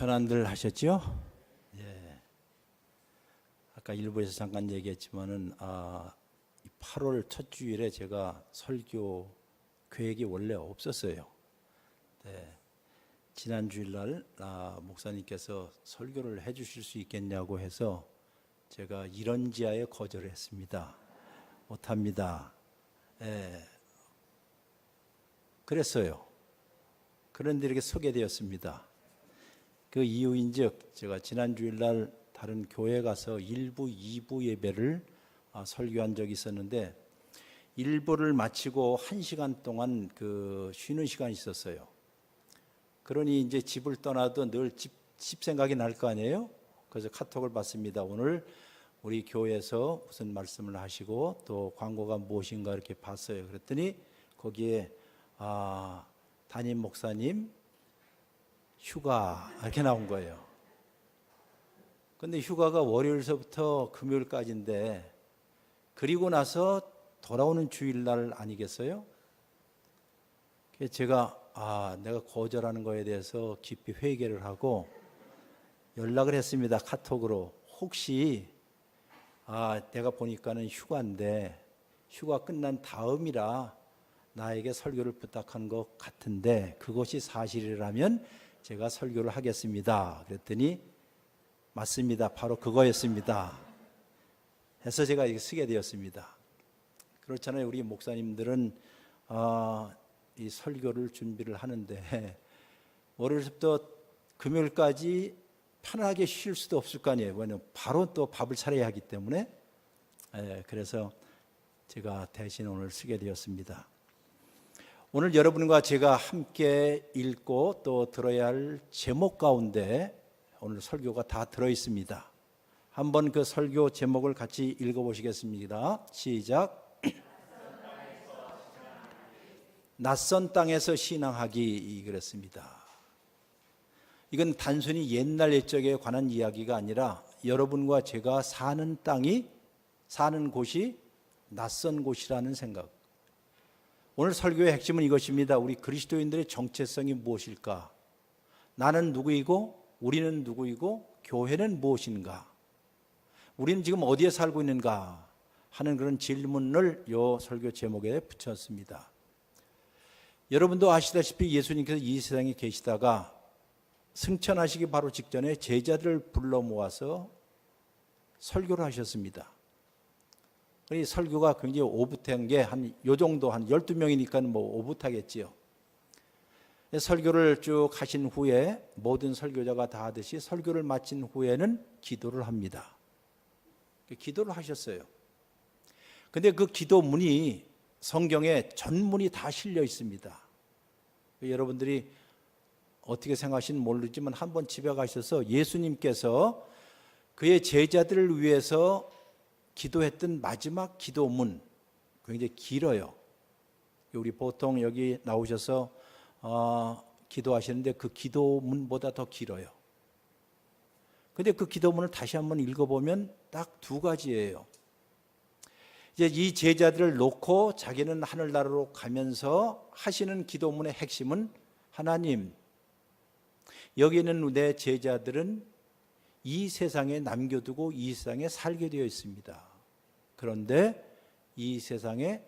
편안들 하셨죠? 예. 아까 일부에서 잠깐 얘기했지만은 8월 첫 주일에 제가 설교 계획이 원래 없었어요. 네. 지난 주일날 목사님께서 설교를 해주실 수 있겠냐고 해서 제가 이런지하에 거절했습니다. 못합니다. 예. 그랬어요. 그런데 이렇게 소개되었습니다. 그 이유인즉 제가 지난 주일날 다른 교회 가서 1부, 2부 예배를 설교한 적이 있었는데 1부를 마치고 1시간 동안 쉬는 시간이 있었어요. 그러니 이제 집을 떠나도 늘 집 생각이 날 거 아니에요? 그래서 카톡을 받습니다. 오늘 우리 교회에서 무슨 말씀을 하시고 또 광고가 무엇인가 이렇게 봤어요. 그랬더니 거기에 담임 목사님 휴가 이렇게 나온 거예요. 근데 휴가가 월요일서부터 금요일까지인데 그리고 나서 돌아오는 주일날 아니겠어요? 제가 내가 거절하는 거에 대해서 깊이 회개를 하고 연락을 했습니다. 카톡으로. 혹시 내가 보니까는 휴가인데 휴가 끝난 다음이라 나에게 설교를 부탁한 것 같은데 그것이 사실이라면 제가 설교를 하겠습니다. 그랬더니 맞습니다. 바로 그거였습니다. 해서 제가 이렇게 쓰게 되었습니다. 그렇잖아요. 우리 목사님들은 이 설교를 준비를 하는데 월요일부터 금요일까지 편하게 쉴 수도 없을 거 아니에요. 왜냐하면 바로 또 밥을 차려야 하기 때문에. 그래서 제가 대신 오늘 쓰게 되었습니다. 오늘 여러분과 제가 함께 읽고 또 들어야 할 제목 가운데 오늘 설교가 다 들어있습니다. 한번 그 설교 제목을 같이 읽어보시겠습니다. 시작. 낯선 땅에서 신앙하기 그랬습니다. 이건 단순히 옛날 옛적에 관한 이야기가 아니라 여러분과 제가 사는 땅이 사는 곳이 낯선 곳이라는 생각. 오늘 설교의 핵심은 이것입니다. 우리 그리스도인들의 정체성이 무엇일까? 나는 누구이고 우리는 누구이고 교회는 무엇인가? 우리는 지금 어디에 살고 있는가? 하는 그런 질문을 이 설교 제목에 붙였습니다. 여러분도 아시다시피 예수님께서 이 세상에 계시다가 승천하시기 바로 직전에 제자들을 불러 모아서 설교를 하셨습니다. 이 설교가 굉장히 오붓한 게 한 요 정도 한 12명이니까 뭐 오붓하겠지요. 설교를 쭉 하신 후에 모든 설교자가 다 하듯이 설교를 마친 후에는 기도를 합니다. 기도를 하셨어요. 근데 그 기도문이 성경에 전문이 다 실려 있습니다. 여러분들이 어떻게 생각하시는지 모르지만 한번 집에 가셔서 예수님께서 그의 제자들을 위해서 기도했던 마지막 기도문 굉장히 길어요. 우리 보통 여기 나오셔서 기도하시는데 그 기도문보다 더 길어요. 근데 그 기도문을 다시 한번 읽어보면 딱 두 가지예요. 이제 이 제자들을 놓고 자기는 하늘나라로 가면서 하시는 기도문의 핵심은 하나님, 여기 있는 내 제자들은 이 세상에 남겨두고 이 세상에 살게 되어 있습니다. 그런데 이 세상에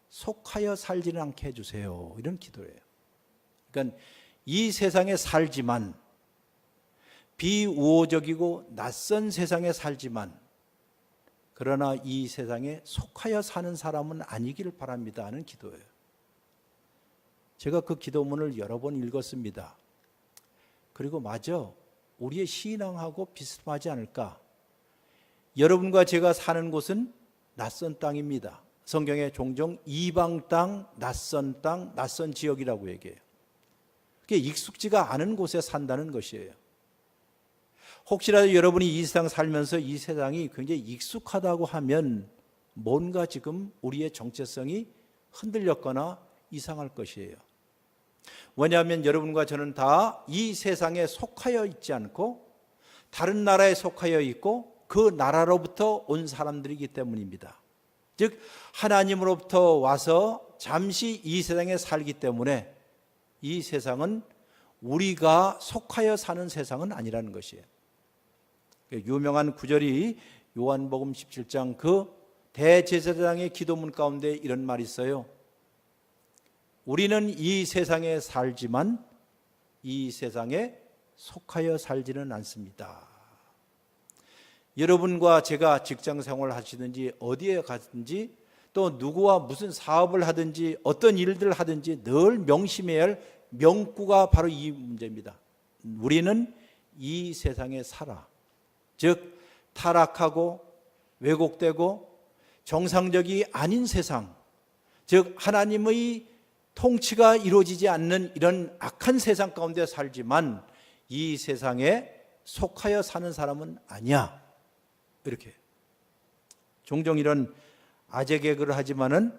속하여 살지는 않게 해주세요. 이런 기도예요. 그러니까 이 세상에 살지만 비우호적이고 낯선 세상에 살지만 그러나 이 세상에 속하여 사는 사람은 아니기를 바랍니다 하는 기도예요. 제가 그 기도문을 여러 번 읽었습니다. 그리고 맞아, 우리의 신앙하고 비슷하지 않을까? 여러분과 제가 사는 곳은 낯선 땅입니다. 성경에 종종 이방 땅, 낯선 지역이라고 얘기해요. 그게 익숙지가 않은 곳에 산다는 것이에요. 혹시라도 여러분이 이 세상 살면서 이 세상이 굉장히 익숙하다고 하면 뭔가 지금 우리의 정체성이 흔들렸거나 이상할 것이에요. 왜냐하면 여러분과 저는 다 이 세상에 속하여 있지 않고 다른 나라에 속하여 있고 그 나라로부터 온 사람들이기 때문입니다. 즉 하나님으로부터 와서 잠시 이 세상에 살기 때문에 이 세상은 우리가 속하여 사는 세상은 아니라는 것이에요. 유명한 구절이 요한복음 17장 그 대제사장의 기도문 가운데 이런 말이 있어요. 우리는 이 세상에 살지만 이 세상에 속하여 살지는 않습니다. 여러분과 제가 직장 생활을 하시든지 어디에 가든지 또 누구와 무슨 사업을 하든지 어떤 일들을 하든지 늘 명심해야 할 명구가 바로 이 문제입니다. 우리는 이 세상에 살아. 즉 타락하고 왜곡되고 정상적이 아닌 세상, 즉 하나님의 통치가 이루어지지 않는 이런 악한 세상 가운데 살지만 이 세상에 속하여 사는 사람은 아니야. 이렇게 종종 이런 아재 개그를 하지만은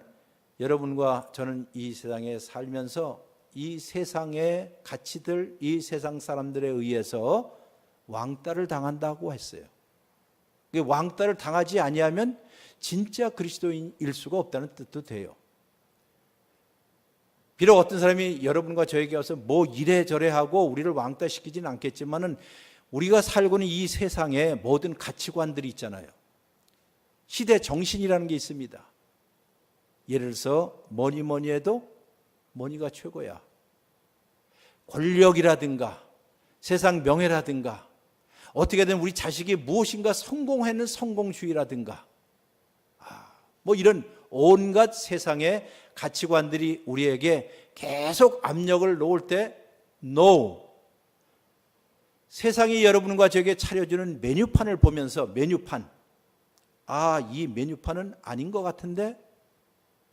여러분과 저는 이 세상에 살면서 이 세상의 가치들, 이 세상 사람들에 의해서 왕따를 당한다고 했어요. 왕따를 당하지 아니하면 진짜 그리스도인일 수가 없다는 뜻도 돼요. 비록 어떤 사람이 여러분과 저에게 와서 뭐 이래저래 하고 우리를 왕따시키지는 않겠지만은 우리가 살고 있는 이 세상에 모든 가치관들이 있잖아요. 시대 정신이라는 게 있습니다. 예를 들어서 뭐니 해도 머니가 최고야. 권력이라든가 세상 명예라든가 어떻게든 우리 자식이 무엇인가 성공하는 성공주의라든가 뭐 이런 온갖 세상의 가치관들이 우리에게 계속 압력을 놓을 때 No. 세상이 여러분과 저에게 차려주는 메뉴판을 보면서 메뉴판 이 메뉴판은 아닌 것 같은데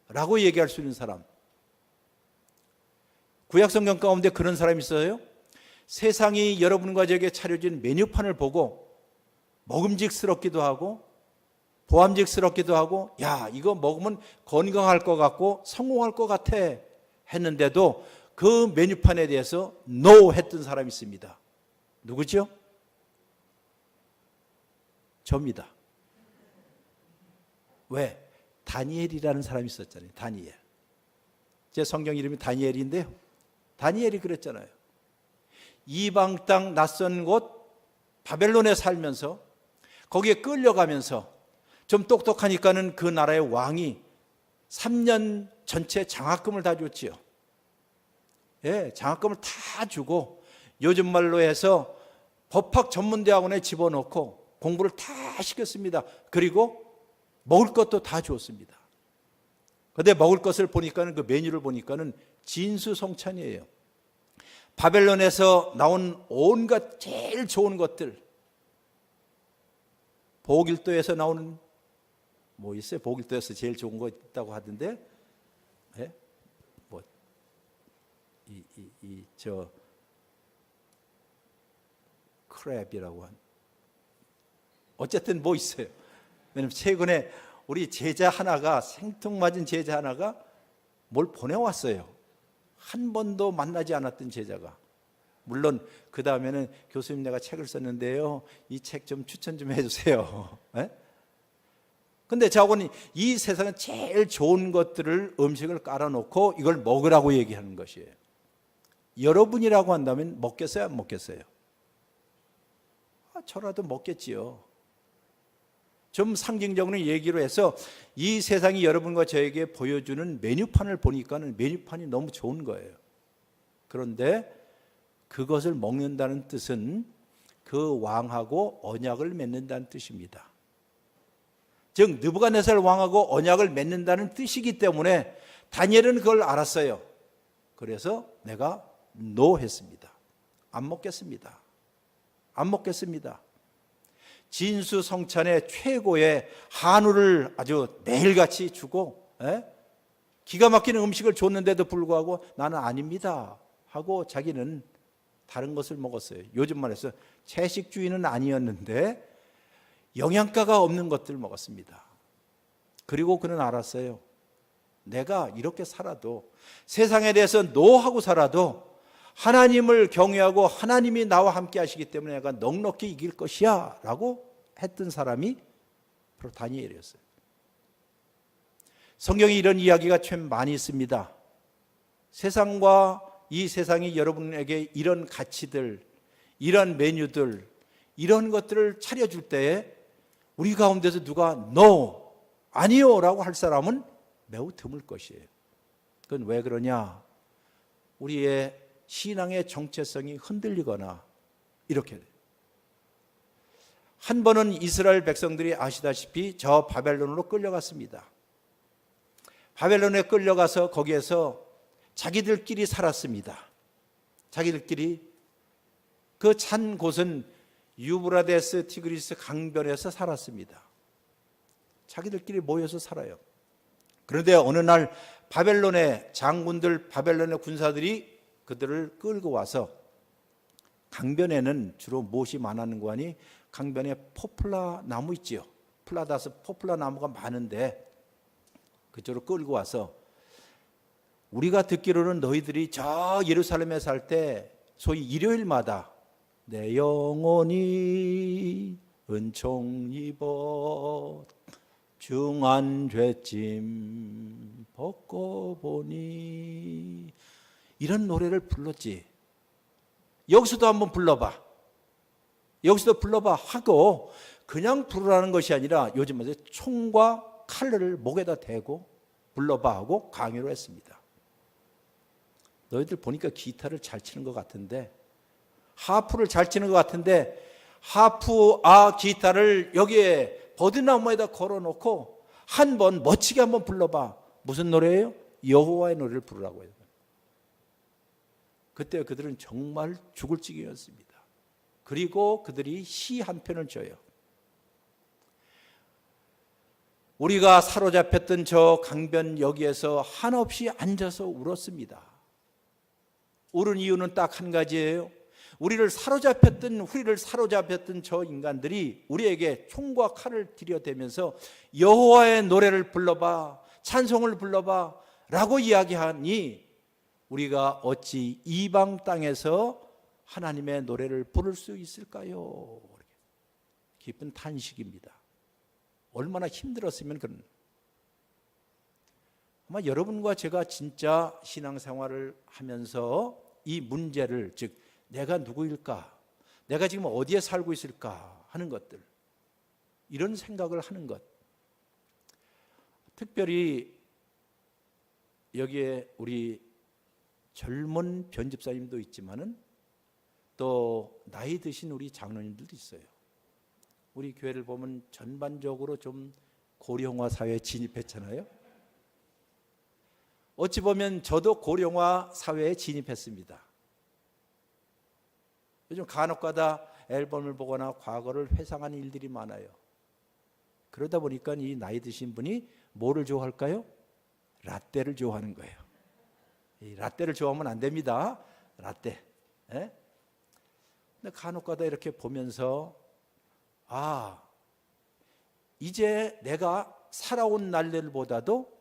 라고 얘기할 수 있는 사람. 구약성경 가운데 그런 사람이 있어요. 세상이 여러분과 저에게 차려진 메뉴판을 보고 먹음직스럽기도 하고 보암직스럽기도 하고 야 이거 먹으면 건강할 것 같고 성공할 것 같아 했는데도 그 메뉴판에 대해서 NO 했던 사람이 있습니다. 누구죠? 저입니다. 왜? 다니엘이라는 사람이 있었잖아요. 다니엘. 제 성경 이름이 다니엘인데요. 다니엘이 그랬잖아요. 이방 땅 낯선 곳 바벨론에 살면서 거기에 끌려가면서 좀 똑똑하니까는 그 나라의 왕이 3년 전체 장학금을 다 줬지요. 예, 장학금을 다 주고 요즘 말로 해서 법학 전문대학원에 집어넣고 공부를 다 시켰습니다. 그리고 먹을 것도 다 주었습니다. 그런데 먹을 것을 보니까는 그 메뉴를 보니까는 진수성찬이에요. 바벨론에서 나온 온갖 제일 좋은 것들, 보길도에서 나오는 뭐 있어요? 보길도에서 제일 좋은 거 있다고 하던데, 예? 뭐 크랩이라고 한 어쨌든 뭐 있어요. 왜냐면 최근에 우리 제자 하나가 생뚱맞은 제자 하나가 뭘 보내왔어요. 한 번도 만나지 않았던 제자가. 물론 그 다음에는 교수님 내가 책을 썼는데요. 이 책 좀 추천 좀 해주세요. 근데 저하고는 이 세상에 제일 좋은 것들을 음식을 깔아놓고 이걸 먹으라고 얘기하는 것이에요. 여러분이라고 한다면 먹겠어요? 안 먹겠어요? 저라도 먹겠지요. 좀 상징적으로 얘기로 해서 이 세상이 여러분과 저에게 보여주는 메뉴판을 보니까는 메뉴판이 너무 좋은 거예요. 그런데 그것을 먹는다는 뜻은 그 왕하고 언약을 맺는다는 뜻입니다. 즉 느부갓네살 왕하고 언약을 맺는다는 뜻이기 때문에 다니엘은 그걸 알았어요. 그래서 내가 NO 했습니다. 안 먹겠습니다. 안 먹겠습니다. 진수성찬의 최고의 한우를 아주 매일같이 주고 기가 막히는 음식을 줬는데도 불구하고 나는 아닙니다 하고 자기는 다른 것을 먹었어요. 요즘 말해서 채식주의는 아니었는데 영양가가 없는 것들을 먹었습니다. 그리고 그는 알았어요. 내가 이렇게 살아도 세상에 대해서 노하고 살아도 하나님을 경외하고 하나님이 나와 함께 하시기 때문에 내가 넉넉히 이길 것이야 라고 했던 사람이 바로 다니엘이었어요. 성경에 이런 이야기가 참 많이 있습니다. 세상과 이 세상이 여러분에게 이런 가치들, 이런 메뉴들, 이런 것들을 차려줄 때에 우리 가운데서 누가 no, 아니요 라고 할 사람은 매우 드물 것이에요. 그건 왜 그러냐? 우리의 신앙의 정체성이 흔들리거나 이렇게 돼요. 한 번은 이스라엘 백성들이 아시다시피 저 바벨론으로 끌려갔습니다. 바벨론에 끌려가서 거기에서 자기들끼리 살았습니다. 자기들끼리. 그 찬 곳은 유브라데스 티그리스 강변에서 살았습니다. 자기들끼리 모여서 살아요. 그런데 어느 날 바벨론의 장군들, 바벨론의 군사들이 그들을 끌고 와서, 강변에는 주로 무엇이 많았는 거 아니? 강변에 포플라 나무 있지요. 플라다스 포플라 나무가 많은데 그쪽으로 끌고 와서, 우리가 듣기로는 너희들이 저 예루살렘에 살 때 소위 일요일마다 내 영혼이 은총 입어 중한 죄짐 벗고 보니 이런 노래를 불렀지. 여기서도 한번 불러봐. 여기서도 불러봐 하고, 그냥 부르라는 것이 아니라 요즘 총과 칼을 목에다 대고 불러봐 하고 강요를 했습니다. 너희들 보니까 기타를 잘 치는 것 같은데, 하프를 잘 치는 것 같은데, 하프와 기타를 여기에 버드나무에다 걸어놓고 한번 멋지게 한번 불러봐. 무슨 노래예요? 여호와의 노래를 부르라고 해요. 그때 그들은 정말 죽을 지경이었습니다. 그리고 그들이 시 한 편을 져요. 우리가 사로잡혔던 저 강변 여기에서 한없이 앉아서 울었습니다. 울은 이유는 딱 한 가지예요. 우리를 사로잡혔던 저 인간들이 우리에게 총과 칼을 들여대면서 여호와의 노래를 불러봐, 찬송을 불러봐 라고 이야기하니 우리가 어찌 이방 땅에서 하나님의 노래를 부를 수 있을까요? 깊은 탄식입니다. 얼마나 힘들었으면 그런. 아마 여러분과 제가 진짜 신앙생활을 하면서 이 문제를, 즉 내가 누구일까? 내가 지금 어디에 살고 있을까? 하는 것들, 이런 생각을 하는 것. 특별히 여기에 우리 젊은 변집사님도 있지만은 또 나이 드신 우리 장로님들도 있어요. 우리 교회를 보면 전반적으로 좀 고령화 사회에 진입했잖아요. 어찌 보면 저도 고령화 사회에 진입했습니다. 요즘 간혹가다 앨범을 보거나 과거를 회상하는 일들이 많아요. 그러다 보니까 이 나이 드신 분이 뭐를 좋아할까요? 라떼를 좋아하는 거예요. 이 라떼를 좋아하면 안 됩니다. 라떼. 예? 근데 간혹가다 이렇게 보면서, 아, 이제 내가 살아온 날들보다도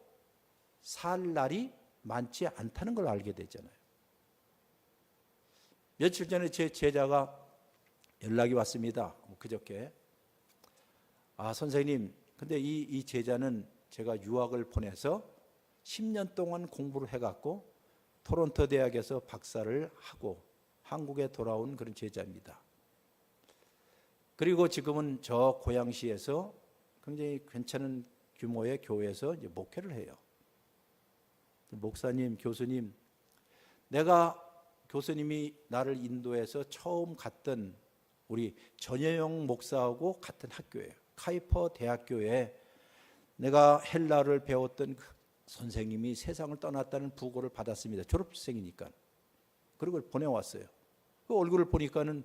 살 날이 많지 않다는 걸 알게 되잖아요. 며칠 전에 제 제자가 연락이 왔습니다. 그저께. 아, 선생님, 근데 이 제자는 제가 유학을 보내서 10년 동안 공부를 해갖고 토론토 대학에서 박사를 하고 한국에 돌아온 그런 제자입니다. 그리고 지금은 저 고양시에서 굉장히 괜찮은 규모의 교회에서 이제 목회를 해요. 목사님, 교수님, 내가 교수님이 나를 인도해서 처음 갔던 우리 전여영 목사하고 같은 학교예요. 카이퍼 대학교에 내가 헬라를 배웠던 그 선생님이 세상을 떠났다는 부고를 받았습니다. 졸업생이니까. 그리고 보내왔어요. 그 얼굴을 보니까는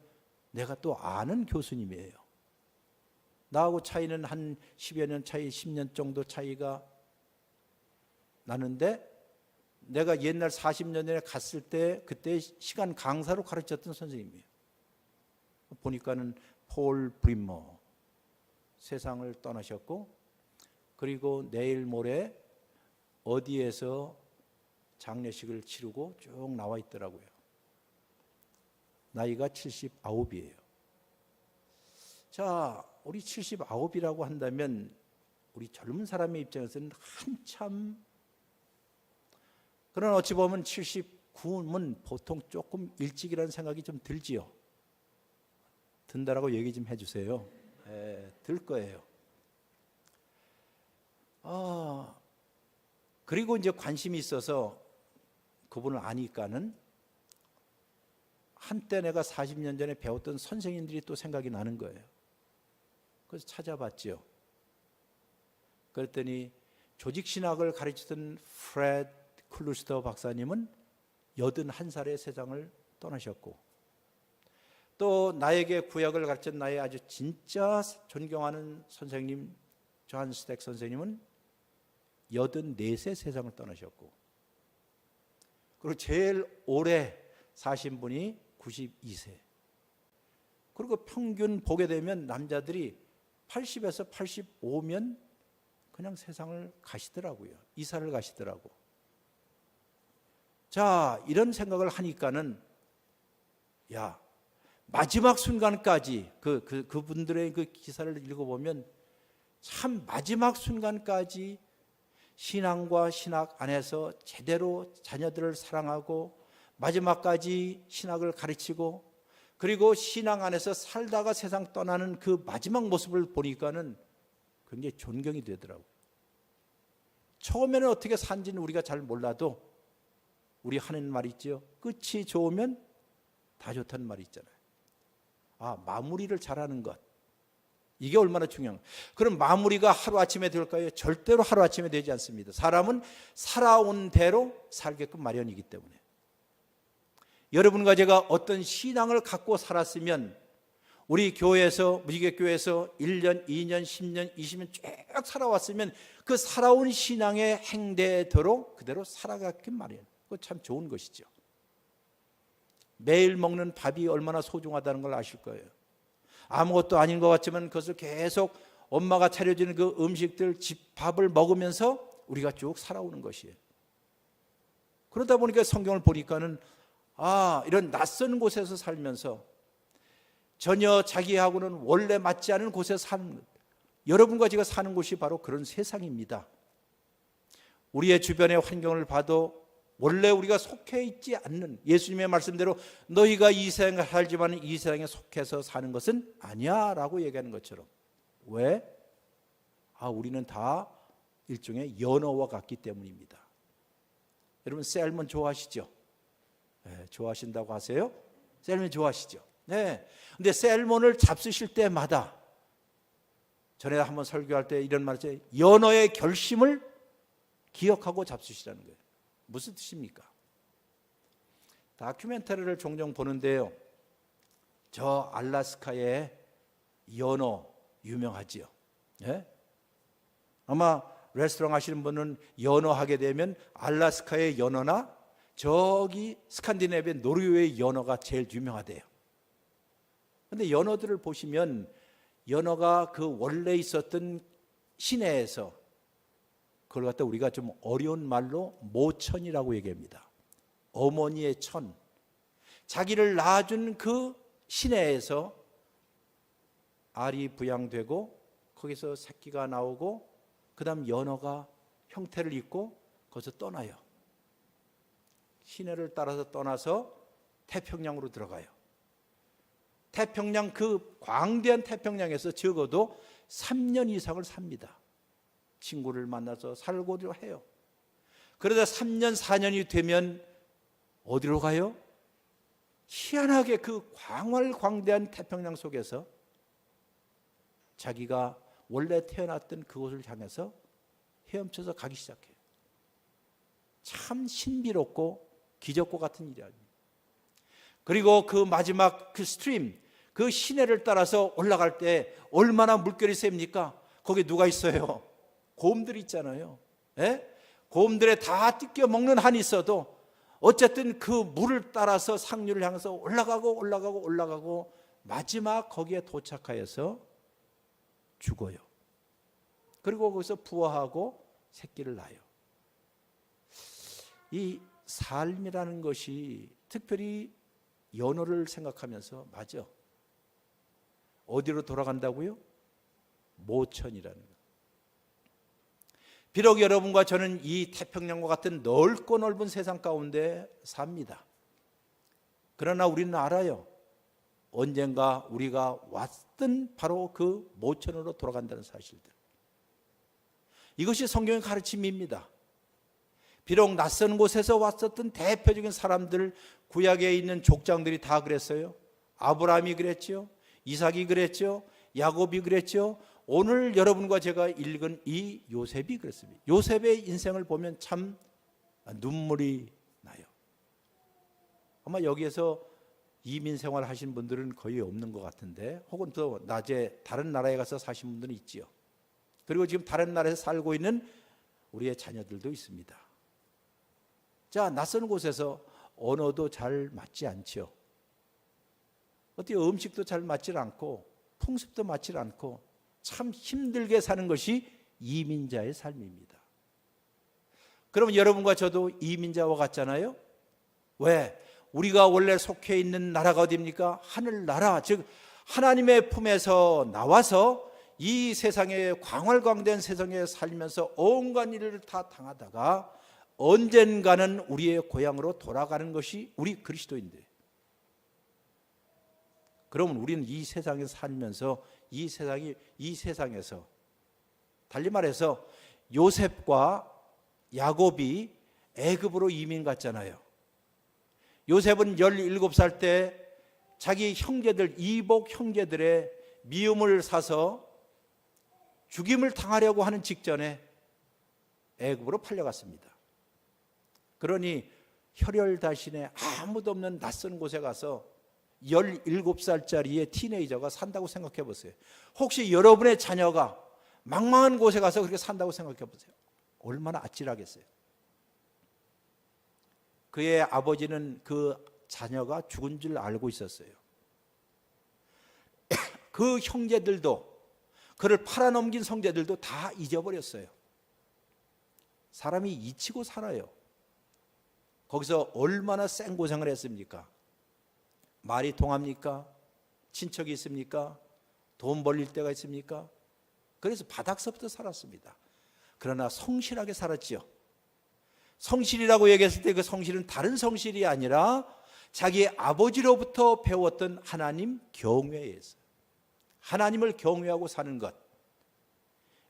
내가 또 아는 교수님이에요. 나하고 차이는 한 10여 년 차이, 10년 정도 차이가 나는데, 내가 옛날 40년 전에 갔을 때 그때 시간 강사로 가르쳤던 선생님이에요. 보니까는 폴 브림머 세상을 떠나셨고, 그리고 내일 모레 어디에서 장례식을 치르고 쭉 나와 있더라고요. 나이가 79이에요. 자, 우리 79이라고 한다면 우리 젊은 사람의 입장에서는 한참, 그러나 어찌 보면 70, 구음은 보통 조금 일찍이라는 생각이 좀 들지요. 든다라고 얘기 좀 해주세요. 들 거예요. 그리고 이제 관심이 있어서 그분을 아니까는 한때 내가 40년 전에 배웠던 선생님들이 또 생각이 나는 거예요. 그래서 찾아봤죠. 그랬더니 조직신학을 가르치던 프레드 클루스터 박사님은 81살에 세상을 떠나셨고, 또 나에게 구약을 가르친 나의 아주 진짜 존경하는 선생님 존 스택 선생님은 84세 세상을 떠나셨고, 그리고 제일 오래 사신 분이 92세. 그리고 평균 보게 되면 남자들이 80에서 85면 그냥 세상을 가시더라고요. 이사를 가시더라고. 자, 이런 생각을 하니까는 야, 마지막 순간까지 그분들의 그 기사를 읽어보면 참 마지막 순간까지 신앙과 신학 안에서 제대로 자녀들을 사랑하고 마지막까지 신학을 가르치고 그리고 신앙 안에서 살다가 세상 떠나는 그 마지막 모습을 보니까는 굉장히 존경이 되더라고요. 처음에는 어떻게 산지는 우리가 잘 몰라도 우리 하는 말 있죠. 끝이 좋으면 다 좋다는 말이 있잖아요. 마무리를 잘하는 것. 이게 얼마나 중요한 거예요. 그럼 마무리가 하루아침에 될까요? 절대로 하루아침에 되지 않습니다. 사람은 살아온 대로 살게끔 마련이기 때문에. 여러분과 제가 어떤 신앙을 갖고 살았으면 우리 교회에서 무지개교회에서 1년, 2년, 10년, 20년 쭉 살아왔으면 그 살아온 신앙의 행대대로 그대로 살아가기 마련. 그거 참 좋은 것이죠. 매일 먹는 밥이 얼마나 소중하다는 걸 아실 거예요. 아무것도 아닌 것 같지만 그것을 계속 엄마가 차려주는 그 음식들, 밥을 먹으면서 우리가 쭉 살아오는 것이에요. 그러다 보니까 성경을 보니까는 이런 낯선 곳에서 살면서 전혀 자기하고는 원래 맞지 않은 곳에서 사는 것. 여러분과 제가 사는 곳이 바로 그런 세상입니다. 우리의 주변의 환경을 봐도 원래 우리가 속해 있지 않는, 예수님의 말씀대로 너희가 이 세상에 살지만 이 세상에 속해서 사는 것은 아니야 라고 얘기하는 것처럼. 왜? 우리는 다 일종의 연어와 같기 때문입니다. 여러분 셀몬 좋아하시죠? 네, 좋아하신다고 하세요? 셀몬 좋아하시죠? 네. 근데 셀몬을 잡수실 때마다, 전에 한번 설교할 때 이런 말 했어요. 연어의 결심을 기억하고 잡수시라는 거예요. 무슨 뜻입니까? 다큐멘터리를 종종 보는데요. 저 알래스카의 연어 유명하지요. 네? 아마 레스토랑 하시는 분은 연어 하게 되면 알래스카의 연어나 저기 스칸디네비아 노르웨이 연어가 제일 유명하대요. 그런데 연어들을 보시면 연어가 그 원래 있었던 시내에서 그걸 갖다 우리가 좀 어려운 말로 모천이라고 얘기합니다. 어머니의 천. 자기를 낳아준 그 시내에서 알이 부양되고 거기서 새끼가 나오고 그 다음 연어가 형태를 잇고 거기서 떠나요. 시내를 따라서 떠나서 태평양으로 들어가요. 태평양, 그 광대한 태평양에서 적어도 3년 이상을 삽니다. 친구를 만나서 살고도 해요. 그러다 3년, 4년이 되면 어디로 가요? 희한하게 그 광활광대한 태평양 속에서 자기가 원래 태어났던 그곳을 향해서 헤엄쳐서 가기 시작해요. 참 신비롭고 기적과 같은 일이 아닙니다. 그리고 그 마지막 그 스트림, 그 시내를 따라서 올라갈 때 얼마나 물결이 셉니까? 거기 누가 있어요? 곰들이 있잖아요. 예? 곰들에 다 뜯겨 먹는 한이 있어도 어쨌든 그 물을 따라서 상류를 향해서 올라가고 마지막 거기에 도착하여서 죽어요. 그리고 거기서 부화하고 새끼를 낳아요. 이 삶이라는 것이 특별히 연어를 생각하면서 맞아. 어디로 돌아간다고요? 모천이라는 것. 비록 여러분과 저는 이 태평양과 같은 넓고 넓은 세상 가운데 삽니다. 그러나 우리는 알아요. 언젠가 우리가 왔던 바로 그 모천으로 돌아간다는 사실들. 이것이 성경의 가르침입니다. 비록 낯선 곳에서 왔었던 대표적인 사람들, 구약에 있는 족장들이 다 그랬어요. 아브라함이 그랬죠. 이삭이 그랬죠. 야곱이 그랬죠. 오늘 여러분과 제가 읽은 이 요셉이 그랬습니다. 요셉의 인생을 보면 참 눈물이 나요. 아마 여기에서 이민 생활 하신 분들은 거의 없는 것 같은데, 혹은 또 낮에 다른 나라에 가서 사신 분들은 있지요. 그리고 지금 다른 나라에서 살고 있는 우리의 자녀들도 있습니다. 자, 낯선 곳에서 언어도 잘 맞지 않죠. 어떻게 음식도 잘 맞지 않고 풍습도 맞지 않고 참 힘들게 사는 것이 이민자의 삶입니다. 그러면 여러분과 저도 이민자와 같잖아요. 왜? 우리가 원래 속해 있는 나라가 어디입니까? 하늘나라, 즉 하나님의 품에서 나와서 이 세상에 광활광대한 세상에 살면서 온갖 일을 다 당하다가 언젠가는 우리의 고향으로 돌아가는 것이 우리 그리스도인들. 그러면 우리는 이 세상에 살면서 이 세상에서 달리 말해서 요셉과 야곱이 애굽으로 이민 갔잖아요. 요셉은 17살 때 자기 형제들, 이복 형제들의 미움을 사서 죽임을 당하려고 하는 직전에 애굽으로 팔려갔습니다. 그러니 혈혈단신에 아무도 없는 낯선 곳에 가서 17살짜리의 티네이저가 산다고 생각해 보세요. 혹시 여러분의 자녀가 망망한 곳에 가서 그렇게 산다고 생각해 보세요. 얼마나 아찔하겠어요. 그의 아버지는 그 자녀가 죽은 줄 알고 있었어요. 그 형제들도, 그를 팔아넘긴 형제들도 다 잊어버렸어요. 사람이 잊히고 살아요. 거기서 얼마나 생고생을 했습니까? 말이 통합니까? 친척이 있습니까? 돈 벌릴 때가 있습니까? 그래서 바닥서부터 살았습니다. 그러나 성실하게 살았지요. 성실이라고 얘기했을 때 그 성실은 다른 성실이 아니라 자기 아버지로부터 배웠던 하나님 경외였어요. 하나님을 경외하고 사는 것.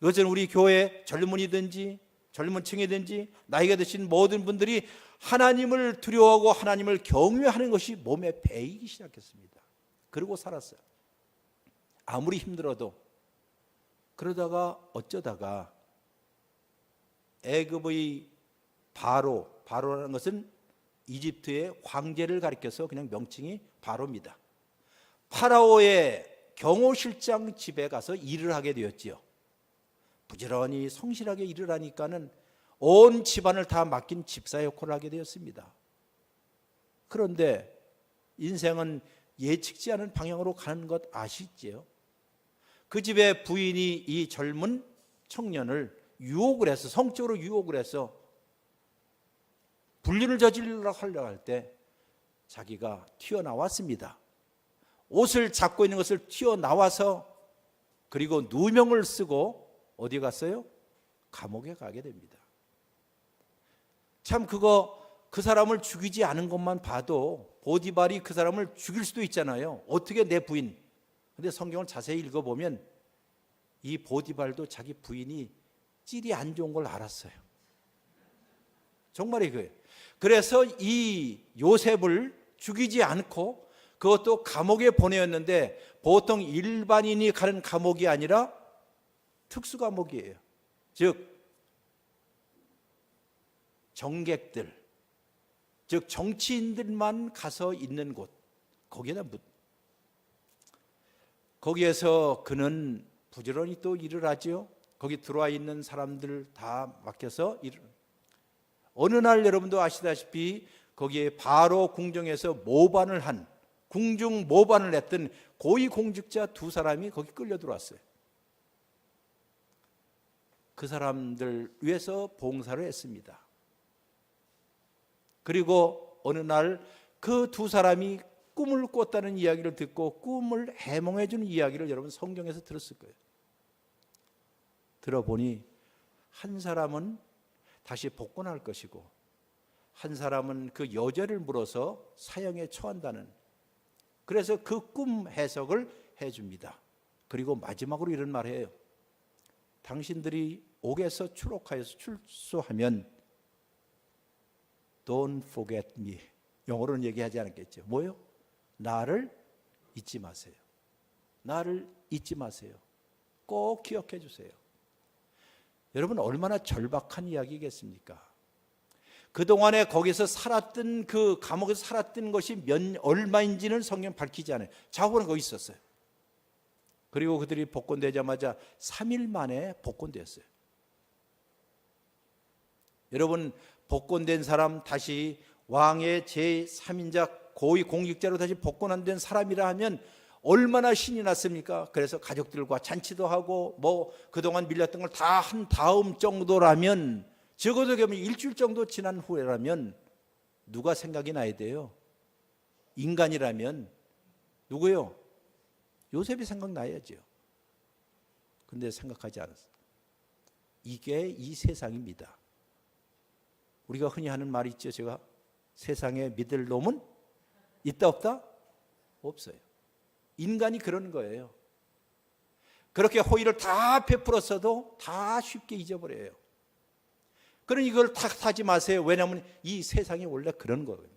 이것은 우리 교회 젊은이든지 젊은 층이든지 나이가 드신 모든 분들이 하나님을 두려워하고 하나님을 경외하는 것이 몸에 배이기 시작했습니다. 그러고 살았어요. 아무리 힘들어도. 그러다가 어쩌다가 애굽의 바로라는 것은 이집트의 황제를 가리켜서 그냥 명칭이 바로입니다. 파라오의 경호실장 집에 가서 일을 하게 되었지요. 부지런히 성실하게 일을 하니까는 온 집안을 다 맡긴 집사 역할을 하게 되었습니다. 그런데 인생은 예측지 않은 방향으로 가는 것 아시지요? 그 집의 부인이 이 젊은 청년을 유혹을 해서, 성적으로 유혹을 해서 불륜을 저지르려고 하려고 할 때 자기가 튀어나왔습니다. 옷을 잡고 있는 것을 튀어나와서 그리고 누명을 쓰고 어디 갔어요? 감옥에 가게 됩니다. 참 그 사람을 죽이지 않은 것만 봐도 보디발이 그 사람을 죽일 수도 있잖아요. 어떻게 내 부인. 근데 성경을 자세히 읽어보면 이 보디발도 자기 부인이 찔이 안 좋은 걸 알았어요. 정말 이거예요. 그래서 이 요셉을 죽이지 않고 그것도 감옥에 보내었는데 보통 일반인이 가는 감옥이 아니라 특수 감옥이에요. 즉 정객들, 즉 정치인들만 가서 있는 곳, 거기에서 그는 부지런히 또 일을 하죠. 거기 들어와 있는 사람들 다 맡겨서 어느 날 여러분도 아시다시피 거기에 바로 궁정에서 궁중 모반을 했던 고위공직자 2사람이 거기 끌려 들어왔어요. 그 사람들 위해서 봉사를 했습니다. 그리고 어느 날 그 2사람이 꿈을 꿨다는 이야기를 듣고 꿈을 해몽해 주는 이야기를 여러분 성경에서 들었을 거예요. 들어보니 한 사람은 다시 복권할 것이고 한 사람은 그 여죄를 물어서 사형에 처한다는, 그래서 그 꿈 해석을 해줍니다. 그리고 마지막으로 이런 말을 해요. 당신들이 옥에서 추록하여서 출소하면 Don't forget me. 영어로는 얘기하지 않았겠죠. 뭐요? 나를 잊지 마세요. 나를 잊지 마세요. 꼭 기억해 주세요. 여러분, 얼마나 절박한 이야기겠습니까? 그동안에 거기서 살았던, 그 감옥에서 살았던 것이 얼마인지는 성경 밝히지 않아요. 자고는 거기 있었어요. 그리고 그들이 복권되자마자 3일 만에 복권되었어요. 여러분, 복권된 사람, 다시 왕의 제3인자 고위 공직자로 다시 복권 안 된 사람이라 하면 얼마나 신이 났습니까? 그래서 가족들과 잔치도 하고 그동안 밀렸던 걸 다 한 다음 정도라면, 적어도 일주일 정도 지난 후라면 누가 생각이 나야 돼요? 인간이라면 누구요? 요셉이 생각나야죠. 근데 생각하지 않았어요. 이게 이 세상입니다. 우리가 흔히 하는 말이 있죠. 제가 세상에 믿을 놈은 있다 없다? 없어요. 인간이 그런 거예요. 그렇게 호의를 다 베풀었어도 다 쉽게 잊어버려요. 그러니 이걸 탓하지 마세요. 왜냐하면 이 세상이 원래 그런 거거든요.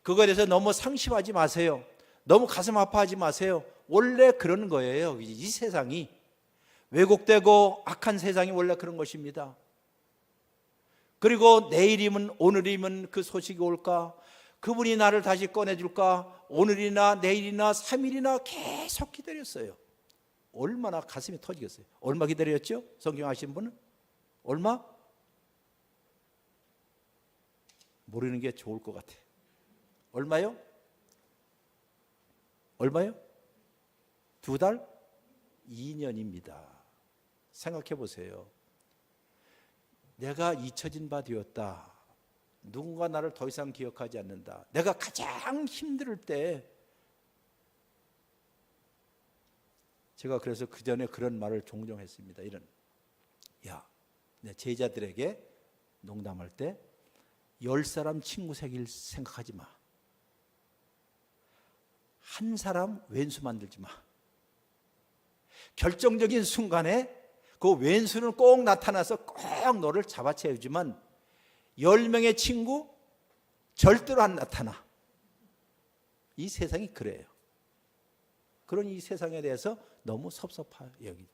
그거에 대해서 너무 상심하지 마세요. 너무 가슴 아파하지 마세요. 원래 그런 거예요. 이 세상이 왜곡되고 악한 세상이 원래 그런 것입니다. 그리고 내일이면 오늘이면 그 소식이 올까? 그분이 나를 다시 꺼내줄까? 오늘이나 내일이나 3일이나 계속 기다렸어요. 얼마나 가슴이 터지겠어요. 얼마 기다렸죠? 성경 아시는 분은? 얼마? 모르는 게 좋을 것 같아. 얼마요? 얼마요? 2달? 2년입니다. 생각해 보세요. 내가 잊혀진 바 되었다. 누군가 나를 더 이상 기억하지 않는다. 내가 가장 힘들 때, 제가 그래서 그 전에 그런 말을 종종 했습니다. 야, 내 제자들에게 농담할 때 10사람 친구 새길 생각하지 마. 한 사람 왼수 만들지 마. 결정적인 순간에 그 왼수는 꼭 나타나서 꼭 너를 잡아채우지만 10명의 친구 절대로 안 나타나. 이 세상이 그래요. 그런 이 세상에 대해서 너무 섭섭해요. 여기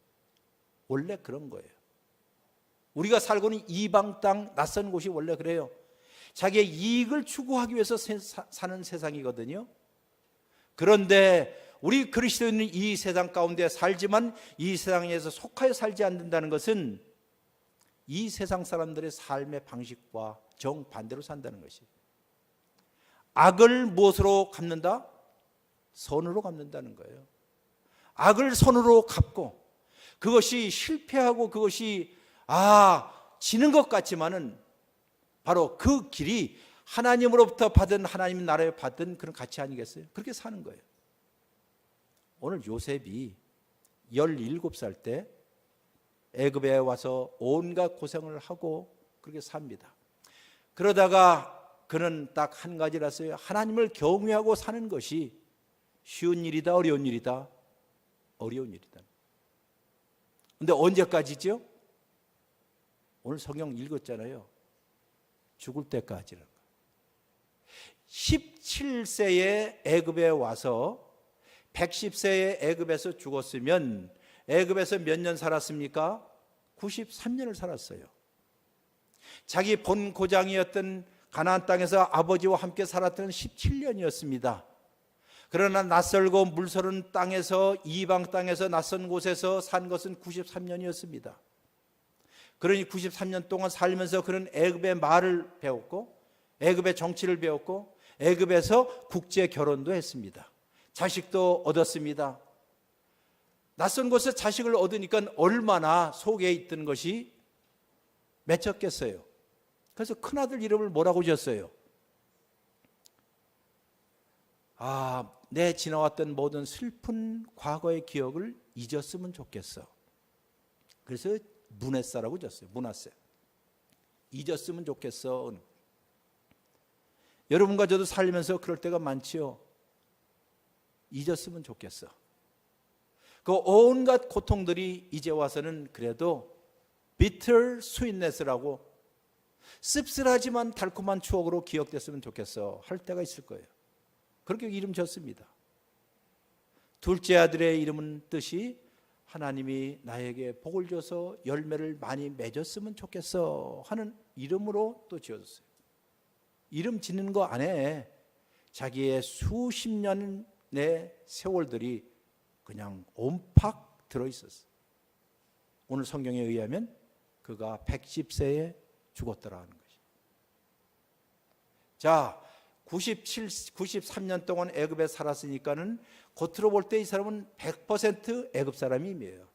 원래 그런 거예요. 우리가 살고 있는 이방 땅, 낯선 곳이 원래 그래요. 자기의 이익을 추구하기 위해서 사는 세상이거든요. 그런데 우리 그리스도인은 이 세상 가운데 살지만 이 세상에서 속하여 살지 않는다는 것은 이 세상 사람들의 삶의 방식과 정반대로 산다는 것이에요. 악을 무엇으로 갚는다? 선으로 갚는다는 거예요. 악을 선으로 갚고 그것이 실패하고 그것이 지는 것 같지만은 바로 그 길이 하나님으로부터 받은, 하나님 나라에 받은 그런 가치 아니겠어요? 그렇게 사는 거예요. 오늘 요셉이 17살 때 애굽에 와서 온갖 고생을 하고 그렇게 삽니다. 그러다가 그는 딱 한 가지라서요. 하나님을 경외하고 사는 것이 쉬운 일이다, 어려운 일이다? 어려운 일이다. 근데 언제까지죠? 오늘 성경 읽었잖아요. 죽을 때까지는. 17세에 애굽에 와서 110세에 애굽에서 죽었으면 애굽에서 몇 년 살았습니까? 93년을 살았어요. 자기 본 고장이었던 가나안 땅에서 아버지와 함께 살았던 17년이었습니다. 그러나 낯설고 물서른 땅에서, 이방 땅에서, 낯선 곳에서 산 것은 93년이었습니다. 그러니 93년 동안 살면서 그는 애굽의 말을 배웠고 애굽의 정치를 배웠고 애굽에서 국제 결혼도 했습니다. 자식도 얻었습니다. 낯선 곳에서 자식을 얻으니까 얼마나 속에 있던 것이 맺혔겠어요. 그래서 큰아들 이름을 뭐라고 지었어요? 내 지나왔던 모든 슬픈 과거의 기억을 잊었으면 좋겠어. 그래서 문헤사라고 졌어요. 문하세. 잊었으면 좋겠어. 여러분과 저도 살면서 그럴 때가 많지요. 잊었으면 좋겠어. 그 온갖 고통들이 이제 와서는 그래도 bitter sweetness라고 씁쓸하지만 달콤한 추억으로 기억됐으면 좋겠어 할 때가 있을 거예요. 그렇게 이름 졌습니다. 둘째 아들의 이름은 뜻이 하나님이 나에게 복을 줘서 열매를 많이 맺었으면 좋겠어 하는 이름으로 또 지어졌어요. 이름 짓는 거 안에 자기의 수십 년의 세월들이 그냥 옴팍 들어있었어요. 오늘 성경에 의하면 그가 110세에 죽었더라 하는 것이. 자, 93년 동안 애굽에 살았으니까는 겉으로 볼 때 이 사람은 100% 애굽 사람이에요.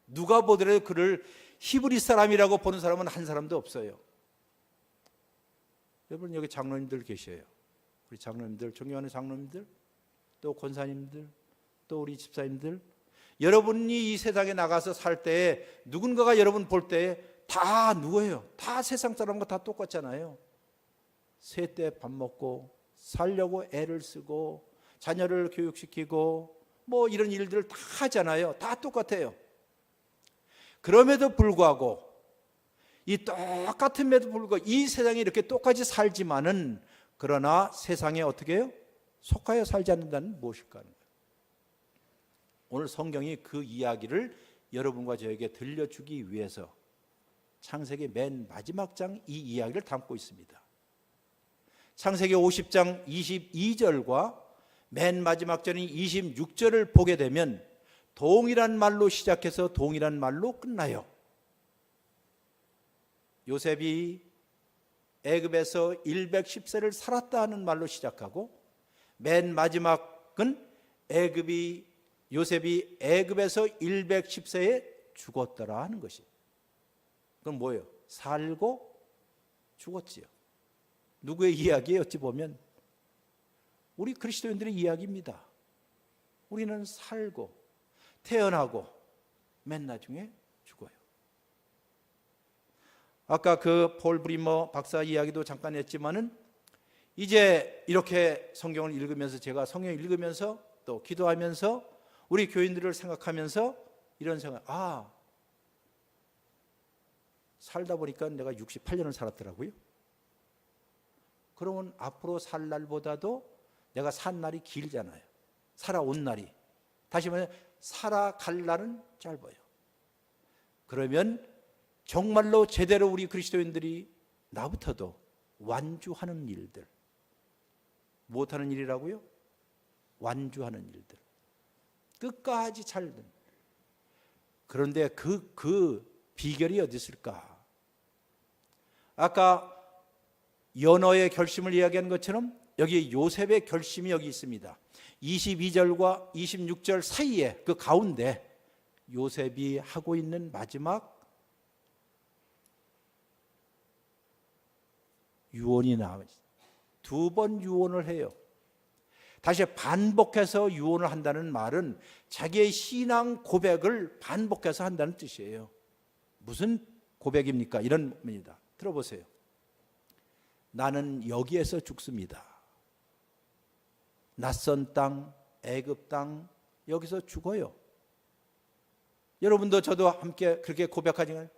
누가 보더라도 그를 히브리 사람이라고 보는 사람은 한 사람도 없어요. 여러분 여기 장로님들 계셔요. 우리 장로님들, 존경하는 장로님들, 또 권사님들, 또 우리 집사님들, 여러분이 이 세상에 나가서 살 때에 누군가가 여러분 볼 때에 다 누구예요? 다 세상 사람과 다 똑같잖아요. 새 때 밥 먹고 살려고 애를 쓰고 자녀를 교육시키고 뭐 이런 일들을 다 하잖아요. 다 똑같아요. 그럼에도 불구하고 이 똑같음에도 불구하고 이 세상에 이렇게 똑같이 살지만은 그러나 세상에 어떻게 해요? 속하여 살지 않는다는 무엇일까 하는 거예요. 오늘 성경이 그 이야기를 여러분과 저에게 들려주기 위해서 창세기 맨 마지막 장 이 이야기를 담고 있습니다. 창세기 50장 22절과 맨 마지막 절인 26절을 보게 되면 동일한 말로 시작해서 동일한 말로 끝나요. 요셉이 애굽에서 110세를 살았다는 말로 시작하고 맨 마지막은 요셉이 애굽에서 110세에 죽었더라 하는 것이. 그럼 뭐예요? 살고 죽었지요. 누구의 이야기예요? 어찌 보면 우리 그리스도인들의 이야기입니다. 우리는 살고 태어나고 맨 나중에 죽어요. 아까 그 폴 브리머 박사 이야기도 잠깐 했지만은 이제 이렇게 성경을 읽으면서 제가 성경을 읽으면서 또 기도하면서 우리 교인들을 생각하면서 이런 생각, 살다 보니까 내가 68년을 살았더라고요. 그러면 앞으로 살 날보다도 내가 산 날이 길잖아요. 살아온 날이. 다시 말해 살아갈 날은 짧아요. 그러면 정말로 제대로 우리 그리스도인들이 나부터도 완주하는 일들. 무엇하는 일이라고요? 완주하는 일들. 끝까지 잘든. 그런데 그 비결이 어디 있을까? 아까 연어의 결심을 이야기한 것처럼 여기 요셉의 결심이 여기 있습니다. 22절과 26절 사이에 그 가운데 요셉이 하고 있는 마지막 유언이 나와요. 2번 유언을 해요. 다시 반복해서 유언을 한다는 말은 자기의 신앙 고백을 반복해서 한다는 뜻이에요. 무슨 고백입니까? 이런 겁니다. 들어보세요. 나는 여기에서 죽습니다. 낯선 땅, 애굽 땅, 여기서 죽어요. 여러분도 저도 함께 그렇게 고백하지만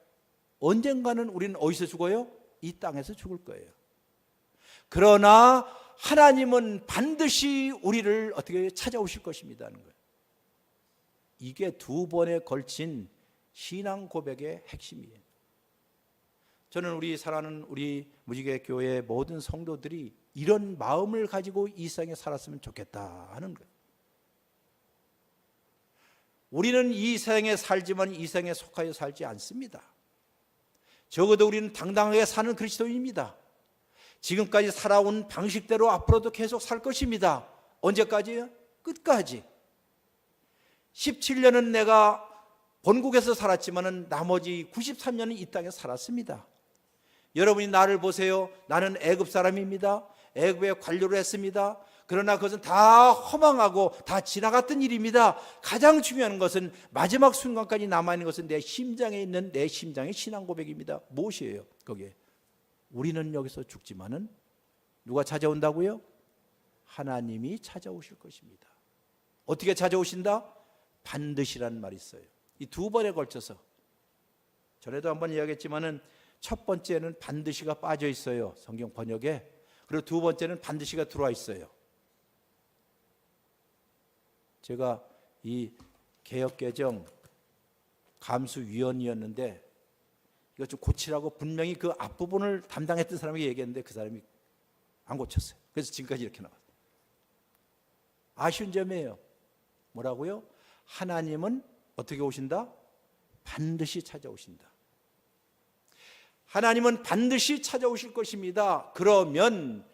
언젠가는 우리는 어디서 죽어요? 이 땅에서 죽을 거예요. 그러나 하나님은 반드시 우리를 어떻게 찾아오실 것입니다 하는 거예요. 이게 2번에 걸친 신앙 고백의 핵심이에요. 저는 우리 사랑하는 우리 무지개 교회의 모든 성도들이 이런 마음을 가지고 이 세상에 살았으면 좋겠다 하는 거예요. 우리는 이 세상에 살지만 이 세상에 속하여 살지 않습니다. 적어도 우리는 당당하게 사는 그리스도인입니다. 지금까지 살아온 방식대로 앞으로도 계속 살 것입니다. 언제까지요? 끝까지. 17년은 내가 본국에서 살았지만 나머지 93년은 이 땅에 살았습니다. 여러분이 나를 보세요. 나는 애굽 사람입니다. 애굽에 관료를 했습니다. 그러나 그것은 다 허망하고 다 지나갔던 일입니다. 가장 중요한 것은 마지막 순간까지 남아있는 것은 내 심장에 있는 내 심장의 신앙 고백입니다. 무엇이에요? 거기에 우리는 여기서 죽지만은 누가 찾아온다고요? 하나님이 찾아오실 것입니다. 어떻게 찾아오신다? 반드시라는 말이 있어요. 이 두 번에 걸쳐서, 전에도 한번 이야기했지만은 첫 번째는 반드시가 빠져 있어요, 성경 번역에. 그리고 두 번째는 반드시가 들어와 있어요. 제가 이 개역개정 감수위원이었는데 이거 좀 고치라고 분명히 그 앞부분을 담당했던 사람에게 얘기했는데 그 사람이 안 고쳤어요. 그래서 지금까지 이렇게 나왔어요. 아쉬운 점이에요. 뭐라고요? 하나님은 어떻게 오신다? 반드시 찾아오신다. 하나님은 반드시 찾아오실 것입니다. 그러면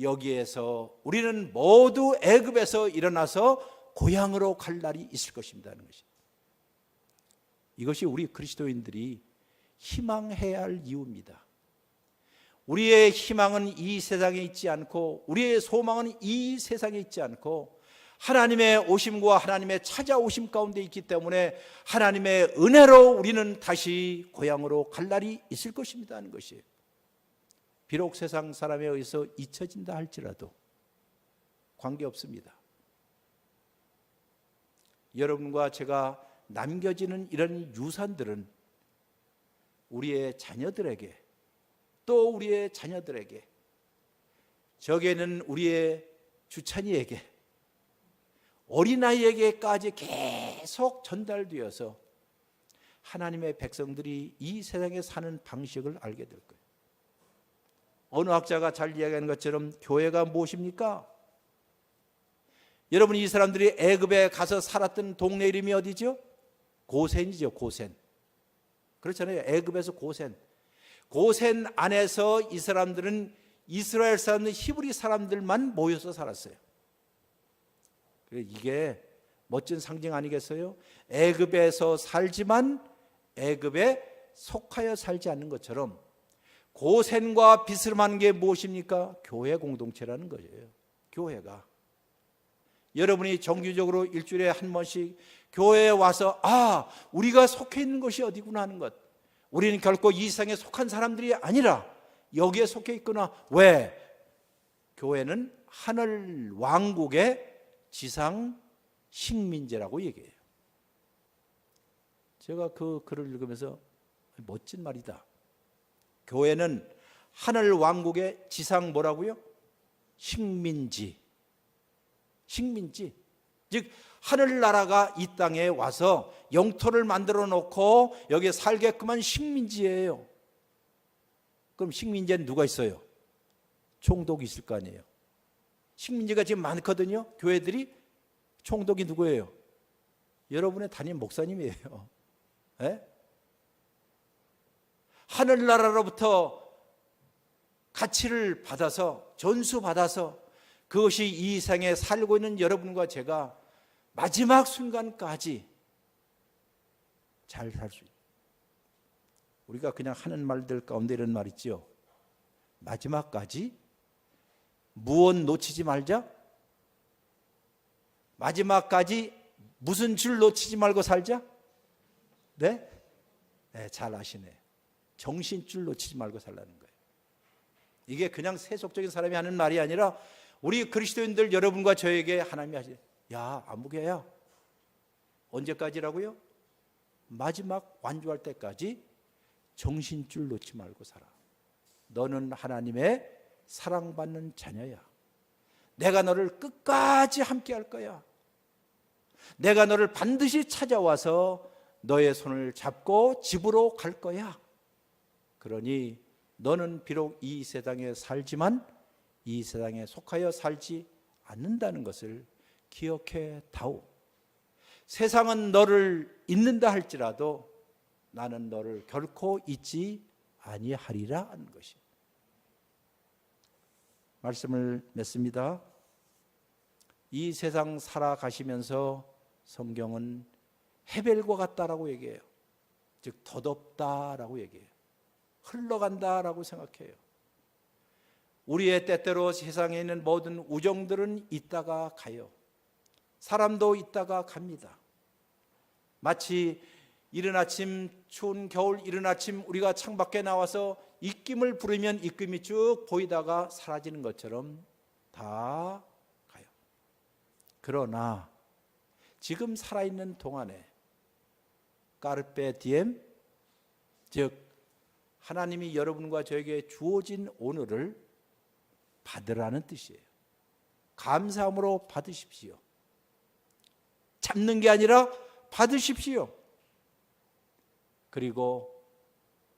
여기에서 우리는 모두 애굽에서 일어나서 고향으로 갈 날이 있을 것입니다 하는 것이. 이것이 우리 그리스도인들이 희망해야 할 이유입니다. 우리의 희망은 이 세상에 있지 않고, 우리의 소망은 이 세상에 있지 않고 하나님의 오심과 하나님의 찾아오심 가운데 있기 때문에 하나님의 은혜로 우리는 다시 고향으로 갈 날이 있을 것입니다 하는 것이에요. 비록 세상 사람에 의해서 잊혀진다 할지라도 관계없습니다. 여러분과 제가 남겨지는 이런 유산들은 우리의 자녀들에게, 또 우리의 자녀들에게, 저게는 우리의 주찬이에게, 어린아이에게까지 계속 전달되어서 하나님의 백성들이 이 세상에 사는 방식을 알게 될 거예요. 어느 학자가 잘 이야기하는 것처럼 교회가 무엇입니까? 여러분, 이 사람들이 애굽에 가서 살았던 동네 이름이 어디죠? 고센이죠. 고센. 그렇잖아요. 애굽에서 고센. 고센 안에서 이 사람들은 이스라엘 사람들, 히브리 사람들만 모여서 살았어요. 이게 멋진 상징 아니겠어요? 애굽에서 살지만 애굽에 속하여 살지 않는 것처럼 고센과 비스름한 게 무엇입니까? 교회 공동체라는 거예요. 교회가. 여러분이 정기적으로 일주일에 한 번씩 교회에 와서 우리가 속해 있는 것이 어디구나 하는 것. 우리는 결코 이 세상에 속한 사람들이 아니라 여기에 속해 있구나. 왜? 교회는 하늘 왕국의 지상 식민지라고 얘기해요. 제가 그 글을 읽으면서 멋진 말이다. 교회는 하늘 왕국의 지상 뭐라고요? 식민지. 식민지. 즉 하늘나라가 이 땅에 와서 영토를 만들어 놓고 여기에 살게끔 한 식민지예요. 그럼 식민지에는 누가 있어요? 총독이 있을 거 아니에요. 식민지가 지금 많거든요. 교회들이. 총독이 누구예요? 여러분의 담임 목사님이에요. 네? 하늘나라로부터 가치를 받아서, 전수받아서 그것이 이 세상에 살고 있는 여러분과 제가 마지막 순간까지 잘 살 수 있어요. 우리가 그냥 하는 말들 가운데 이런 말 있죠. 마지막까지 무엇 놓치지 말자. 마지막까지 무슨 줄 놓치지 말고 살자. 네? 네, 잘 아시네. 정신줄 놓치지 말고 살라는 거예요. 이게 그냥 세속적인 사람이 하는 말이 아니라 우리 그리스도인들 여러분과 저에게 하나님이 하시네. 야, 아무개야. 언제까지라고요? 마지막 완주할 때까지 정신줄 놓지 말고 살아. 너는 하나님의 사랑받는 자녀야. 내가 너를 끝까지 함께 할 거야. 내가 너를 반드시 찾아와서 너의 손을 잡고 집으로 갈 거야. 그러니 너는 비록 이 세상에 살지만 이 세상에 속하여 살지 않는다는 것을 기억해 다오. 세상은 너를 잊는다 할지라도 나는 너를 결코 잊지 아니하리라 하는 것이. 말씀을 맺습니다. 이 세상 살아가시면서 성경은 헤벨과 같다라고 얘기해요. 즉 덧없다라고 얘기해요. 흘러간다라고 생각해요. 우리의 때때로 세상에 있는 모든 우정들은 있다가 가요. 사람도 있다가 갑니다. 마치 이른 아침, 추운 겨울 이른 아침 우리가 창밖에 나와서 입김을 부르면 입김이 쭉 보이다가 사라지는 것처럼 다 가요. 그러나 지금 살아있는 동안에 까르페 디엠, 즉 하나님이 여러분과 저에게 주어진 오늘을 받으라는 뜻이에요. 감사함으로 받으십시오. 잡는 게 아니라 받으십시오. 그리고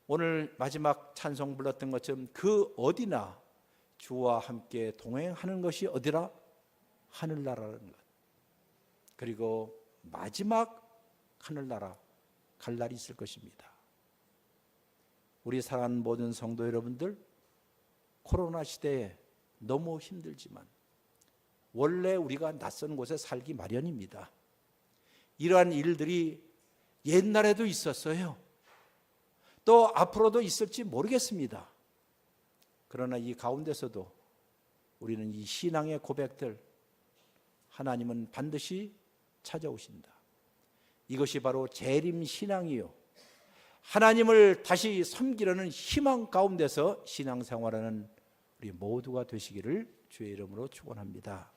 오늘 마지막 찬송 불렀던 것처럼 그 어디나 주와 함께 동행하는 것이 어디라? 하늘나라라는 것. 그리고 마지막 하늘나라 갈 날이 있을 것입니다. 우리 사랑하는 모든 성도 여러분들, 코로나 시대에 너무 힘들지만 원래 우리가 낯선 곳에 살기 마련입니다. 이러한 일들이 옛날에도 있었어요. 또 앞으로도 있을지 모르겠습니다. 그러나 이 가운데서도 우리는 이 신앙의 고백들, 하나님은 반드시 찾아오신다. 이것이 바로 재림 신앙이요, 하나님을 다시 섬기려는 희망 가운데서 신앙생활하는 우리 모두가 되시기를 주의 이름으로 축원합니다.